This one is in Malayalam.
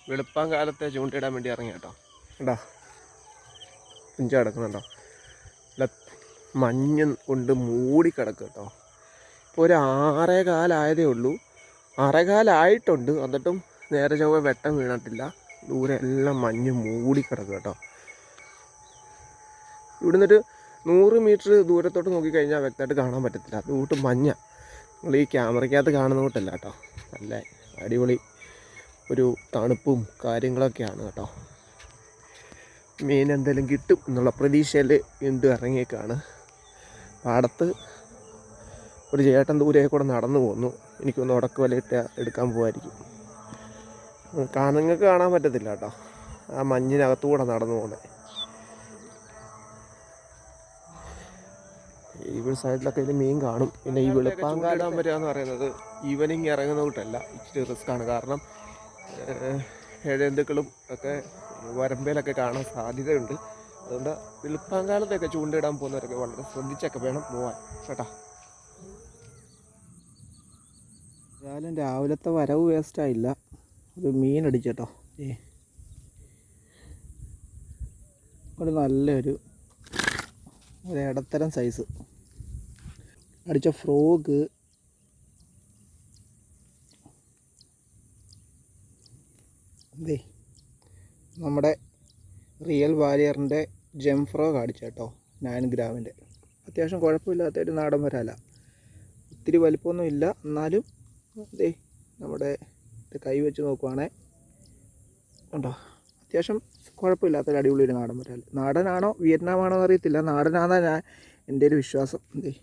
വെളുപ്പാൻ കാലത്തെ ചൂണ്ടയിടാൻ വേണ്ടി ഇറങ്ങി കേട്ടോ. കേട്ടോ കുഞ്ച കിടക്കുന്നുണ്ടോ? അല്ല മഞ്ഞ് കൊണ്ട് മൂടി കിടക്കും കേട്ടോ. ഇപ്പോൾ ഒരു 6:15 ഉള്ളൂ. 6:15 എന്നിട്ടും നേരെ ചൊവ്വ വെട്ടം വീണിട്ടില്ല. ദൂരെ എല്ലാം മഞ്ഞ് മൂടി കിടക്കും കേട്ടോ. ഇവിടുന്നൊരു 100 മീറ്റർ ദൂരത്തോട്ട് നോക്കിക്കഴിഞ്ഞാൽ വ്യക്തമായിട്ട് കാണാൻ പറ്റത്തില്ല. അതുകൂട്ട് മഞ്ഞ. നമ്മൾ ഈ ക്യാമറയ്ക്കകത്ത് കാണുന്ന കൂട്ടല്ല കേട്ടോ. നല്ല അടിപൊളി ഒരു തണുപ്പും കാര്യങ്ങളൊക്കെയാണ് കേട്ടോ. മീൻ എന്തെങ്കിലും കിട്ടും എന്നുള്ള പ്രതീക്ഷയിൽ വീണ്ടും ഇറങ്ങിയേക്കാണ്. പാടത്ത് ഒരു ചേട്ടൻ ദൂരെ കൂടെ നടന്നു പോന്നു. എനിക്കൊന്ന് ഉടക്ക് വലയിട്ട് എടുക്കാൻ പോകുമായിരിക്കും. നിങ്ങൾക്ക് കാണാൻ പറ്റത്തില്ല കേട്ടോ, ആ മഞ്ഞിനകത്തുകൂടെ നടന്നു പോകണേ. ഈ ഒരു സൈഡിലൊക്കെ ഇതിൽ മീൻ കാണും. പിന്നെ ഈ വെളുപ്പാങ്കാലം വരിക എന്ന് പറയുന്നത് ഈവനിങ് ഇറങ്ങുന്ന കൂട്ടല്ല, ഇച്ചിരി റിസ്ക്കാണ്. കാരണം ഇഴജന്തുക്കളും ഒക്കെ വരമ്പയിലൊക്കെ കാണാൻ സാധ്യതയുണ്ട്. അതുകൊണ്ട് വെളുപ്പാങ്കാലത്തൊക്കെ ചൂണ്ടയിടാൻ പോകുന്നവരൊക്കെ വളരെ ശ്രദ്ധിച്ചൊക്കെ വേണം പോകാൻ കേട്ടോ. രാവിലത്തെ വരവ് വേസ്റ്റായില്ല. ഒരു മീൻ അടിച്ചേട്ടോ. ഒരു നല്ലൊരു ഇടത്തരം സൈസ് അടിച്ച ഫ്രോഗ്. ഇതേ നമ്മുടെ റിയൽ വാരിയറിൻ്റെ ജെം ഫ്രോഗ് അടിച്ചേട്ടോ. 9 ഗ്രാമിൻ്റെ അത്യാവശ്യം കുഴപ്പമില്ലാത്തൊരു നാടൻ വരാല. ഒത്തിരി വലിപ്പമൊന്നും ഇല്ല, എന്നാലും ഇതേ നമ്മുടെ കൈ വെച്ച് നോക്കുവാണേ ഉണ്ടോ, അത്യാവശ്യം കുഴപ്പമില്ലാത്തൊരു അടിപൊളി ഒരു നാടൻ വരാൽ. നാടനാണോ വിയറ്റ്നാമാണോ എന്നറിയത്തില്ല, നാടനാണെന്നാണ് എൻ്റെ ഒരു വിശ്വാസം. എന്തേ